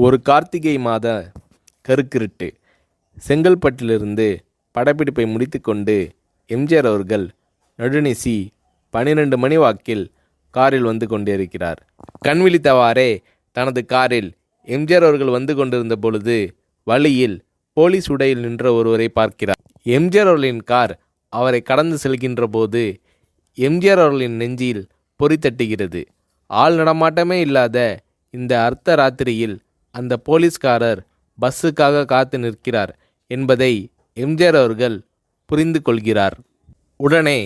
ஒரு கார்த்திகை மாத கருக்கிருட்டு. செங்கல்பட்டிலிருந்து படப்பிடிப்பை முடித்துக்கொண்டு எம்ஜிஆர் அவர்கள் நடுநிசி 12 மணி வாக்கில் காரில் வந்து கொண்டிருக்கிறார். கண் விழித்தவாறே தனது காரில் எம்ஜிஆர் அவர்கள் வந்து கொண்டிருந்த பொழுது வழியில் போலீஸ் உடையில் நின்ற ஒருவரை பார்க்கிறார். எம்ஜிஆர் அவர்களின் கார் அவரை கடந்து செல்கின்ற போது எம்ஜிஆர் அவர்களின் நெஞ்சில் பொறி தட்டுகிறது. ஆள் நடமாட்டமே இல்லாத இந்த அர்த்த ராத்திரியில் அந்த போலீஸ்காரர் பஸ்ஸுக்காக காத்து நிற்கிறார் என்பதை எம்ஜிஆர் அவர்கள் புரிந்து கொள்கிறார். உடனே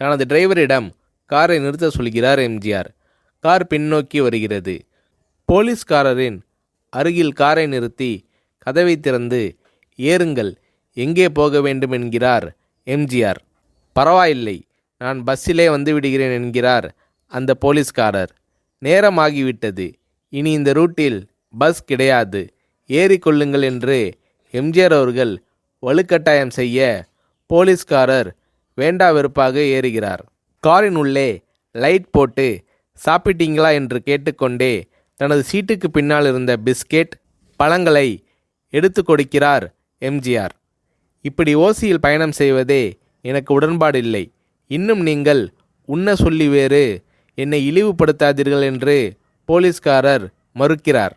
தனது டிரைவரிடம் காரை நிறுத்த சொல்கிறார் எம்ஜிஆர். கார் பின்னோக்கி வருகிறது. போலீஸ்காரரின் அருகில் காரை நிறுத்தி கதவை திறந்து ஏறுங்கள், எங்கே போக வேண்டும் என்கிறார் எம்ஜிஆர். பரவாயில்லை, நான் பஸ்ஸிலே வந்து விடுகிறேன் என்கிறார் அந்த போலீஸ்காரர். நேரமாகிவிட்டது, இனி இந்த ரூட்டில் பஸ் கிடையாது, ஏறிக்கொள்ளுங்கள் என்று எம்ஜிஆர் அவர்கள் வலுக்கட்டாயம் செய்ய போலீஸ்காரர் வேண்டா வெறுப்பாக ஏறுகிறார். காரின் உள்ளே லைட் போட்டு சாப்பிட்டீங்களா என்று கேட்டுக்கொண்டே தனது சீட்டுக்கு பின்னால் இருந்த பிஸ்கெட் பழங்களை எடுத்து கொடுக்கிறார் எம்ஜிஆர். இப்படி ஓசியில் பயணம் செய்வதே எனக்கு உடன்பாடில்லை. இன்னும் நீங்கள் உண்ண சொல்லி வேறு என்னை இழிவுபடுத்தாதீர்கள் என்று போலீஸ்காரர் மறுக்கிறார்.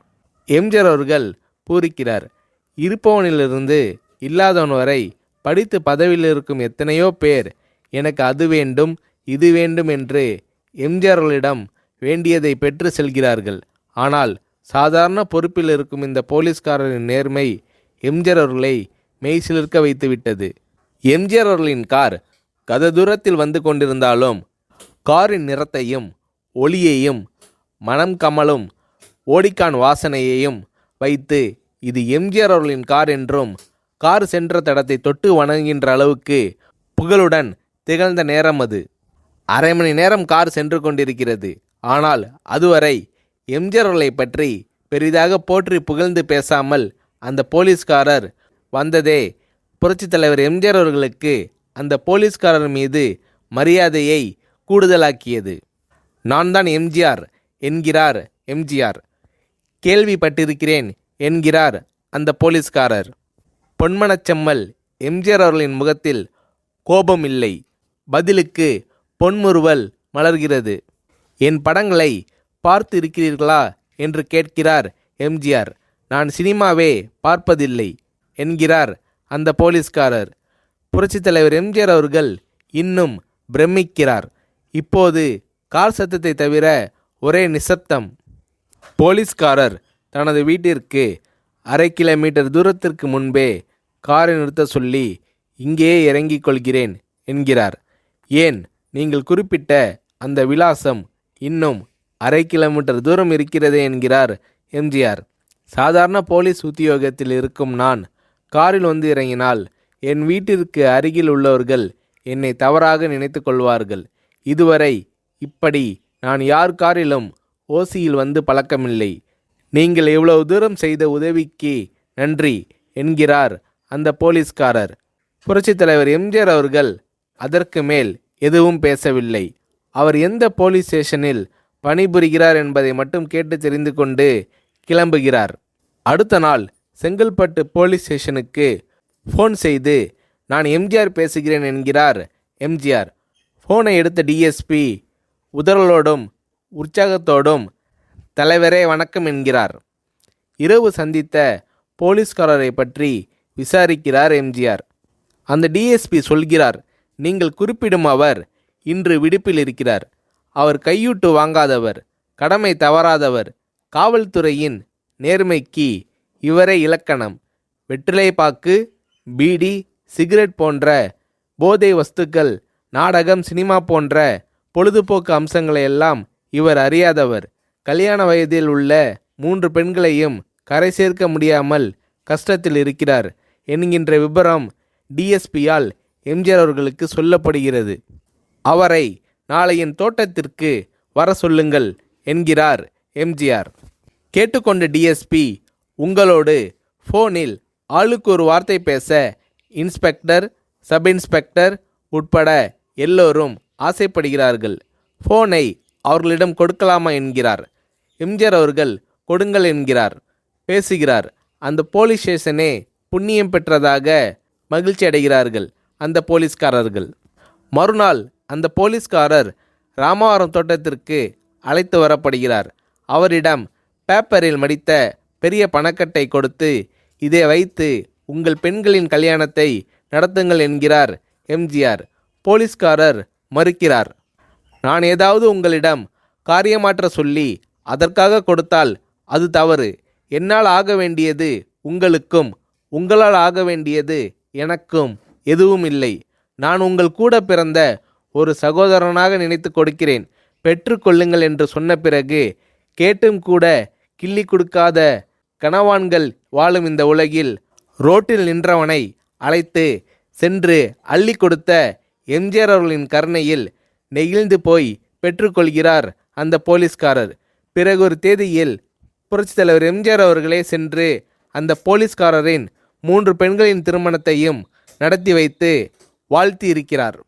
எம்ஜிஆர் அவர்கள் பூரிக்கிறார். இருப்பவனிலிருந்து இல்லாதவன் வரை படித்து பதவியில் இருக்கும் எத்தனையோ பேர் எனக்கு அது வேண்டும் இது வேண்டும் என்று எம்ஜிஆர் அவர்களிடம் வேண்டியதை பெற்று செல்கிறார்கள். ஆனால் சாதாரண பொறுப்பில் இருக்கும் இந்த போலீஸ்காரரின் நேர்மை எம்ஜிஆர் அவர்களை மெய்சிலிர்க்க வைத்துவிட்டது. எம்ஜிஆர் அவர்களின் கார் கத தூரத்தில் வந்து கொண்டிருந்தாலும் காரின் நிறத்தையும் ஒளியையும் மனம் கமலும் ஓடிக்கான் வாசனையையும் வைத்து இது எம்ஜிஆர் அவர்களின் கார் என்றும் கார் சென்ற தடத்தை தொட்டு வணங்குகின்ற அளவுக்கு புகழுடன் திகழ்ந்த நேரம் அது. அரை மணி நேரம் கார் சென்று கொண்டிருக்கிறது. ஆனால் அதுவரை எம்ஜிஆர் அவர்களை பற்றி பெரிதாக போற்றி புகழ்ந்து பேசாமல் அந்த போலீஸ்காரர் வந்ததே புரட்சித் தலைவர் எம்ஜிஆர் அவர்களுக்கு அந்த போலீஸ்காரர் மீது மரியாதையை கூடுதலாக்கியது. நான் தான் எம்ஜிஆர் என்கிறார் எம்ஜிஆர். கேள்விப்பட்டிருக்கிறேன் என்கிறார் அந்த போலீஸ்காரர். பொன்மனச்செம்மல் எம்ஜிஆர் அவர்களின் முகத்தில் கோபம் இல்லை, பதிலுக்கு பொன்முறுவல் மலர்கிறது. என் படங்களை பார்த்து இருக்கிறீர்களா என்று கேட்கிறார் எம்ஜிஆர். நான் சினிமாவே பார்ப்பதில்லை என்கிறார் அந்த போலீஸ்காரர். புரட்சித் தலைவர் எம்ஜிஆர் அவர்கள் இன்னும் பிரமிக்கிறார். இப்போது கார் சத்தத்தை தவிர ஒரே நிசப்தம். போலீஸ்காரர் தனது வீட்டிற்கு 1/2 கிலோமீட்டர் தூரத்திற்கு முன்பே காரை நிறுத்த சொல்லி இங்கேயே இறங்கிக் கொள்கிறேன் என்கிறார். ஏன், நீங்கள் குறிப்பிட்ட அந்த விலாசம் இன்னும் 1/2 கிலோமீட்டர் தூரம் இருக்கிறதே என்கிறார் எம்ஜிஆர். சாதாரண போலீஸ் உத்தியோகத்தில் இருக்கும் நான் காரில் வந்து இறங்கினால் என் வீட்டிற்கு அருகில் உள்ளவர்கள் என்னை தவறாக நினைத்து கொள்வார்கள். இதுவரை இப்படி நான் யார் காரிலும் ஓசியில் வந்து பழக்கமில்லை. நீங்கள் இவ்வளவு தூரம் செய்த உதவிக்கு நன்றி என்கிறார் அந்த போலீஸ்காரர். புரட்சித் தலைவர் எம்ஜிஆர் அவர்கள் அதற்கு மேல் எதுவும் பேசவில்லை. அவர் எந்த போலீஸ் ஸ்டேஷனில் பணிபுரிகிறார் என்பதை மட்டும் கேட்டு தெரிந்து கொண்டு கிளம்புகிறார். அடுத்த நாள் செங்கல்பட்டு போலீஸ் ஸ்டேஷனுக்கு ஃபோன் செய்து நான் எம்ஜிஆர் பேசுகிறேன் என்கிறார் எம்ஜிஆர். ஃபோனை எடுத்த டிஎஸ்பி உதறலோடும் உற்சாகத்தோடும் தலைவரே வணக்கம் என்கிறார். இரவு சந்தித்த போலீஸ்காரரை பற்றி விசாரிக்கிறார் எம்ஜிஆர். அந்த டிஎஸ்பி சொல்கிறார், நீங்கள் குறிப்பிடும் அவர் இன்று விடுப்பில் இருக்கிறார். அவர் கையூட்டு வாங்காதவர், கடமை தவறாதவர், காவல்துறையின் நேர்மைக்கு இவரே இலக்கணம். வெற்றிலை பாக்கு, பீடி, சிகரெட் போன்ற போதை வஸ்துக்கள், நாடகம், சினிமா போன்ற பொழுதுபோக்கு அம்சங்களையெல்லாம் இவர் அறியாதவர். கல்யாண வயதில் உள்ள 3 பெண்களையும் கரை சேர்க்க முடியாமல் கஷ்டத்தில் இருக்கிறார் என்கின்ற விபரம் டிஎஸ்பியால் எம்ஜிஆர் அவர்களுக்கு சொல்லப்படுகிறது. அவரை நாளை என் தோட்டத்திற்கு வர சொல்லுங்கள் என்கிறார் எம்ஜிஆர். கேட்டுக்கொண்ட டிஎஸ்பி உங்களோடு ஃபோனில் ஆளுக்கு ஒரு வார்த்தை பேச இன்ஸ்பெக்டர், சப் இன்ஸ்பெக்டர் உட்பட எல்லோரும் ஆசைப்படுகிறார்கள். ஃபோனை அவர்களிடம் கொடுக்கலாமா என்கிறார். எம்ஜிஆர் அவர்கள் கொடுங்கள் என்கிறார். பேசுகிறார். அந்த போலீஸ் ஸ்டேஷனே புண்ணியம் பெற்றதாக மகிழ்ச்சி அடைகிறார்கள் அந்த போலீஸ்காரர்கள். மறுநாள் அந்த போலீஸ்காரர் ராமவரம் தோட்டத்திற்கு அழைத்து வரப்படுகிறார். அவரிடம் பேப்பரில் மடித்த பெரிய பணக்கட்டை கொடுத்து, இதை வைத்து உங்கள் பெண்களின் கல்யாணத்தை நடத்துங்கள் என்கிறார் எம்ஜிஆர். போலீஸ்காரர் மறுக்கிறார். நான் ஏதாவது உங்களிடம் காரியமாற்ற சொல்லி அதற்காக கொடுத்தால் அது தவறு. என்னால் ஆக வேண்டியது உங்களுக்கும், உங்களால் ஆக வேண்டியது எனக்கும் எதுவும் இல்லை. நான் உங்கள் கூட பிறந்த ஒரு சகோதரனாக நினைத்து கொடுக்கிறேன், பெற்றுக்கொள்ளுங்கள் என்று சொன்ன பிறகு கேட்டும் கூட கிள்ளி கொடுக்காத கனவான்கள் வாழும் இந்த உலகில் ரோட்டில் நின்றவனை அழைத்து சென்று அள்ளி கொடுத்த எம்ஜிஆர் அவர்களின் கருணையில் நெகிழ்ந்து போய் பெற்றுக்கொள்கிறார் அந்த போலீஸ்காரர். பிறகு ஒரு தேதியில் புரட்சித் தலைவர் எம்ஜிஆர் அவர்களே சென்று அந்த போலீஸ்காரரின் 3 பெண்களின் திருமணத்தையும் நடத்தி வைத்து வாழ்த்தி இருக்கிறார்.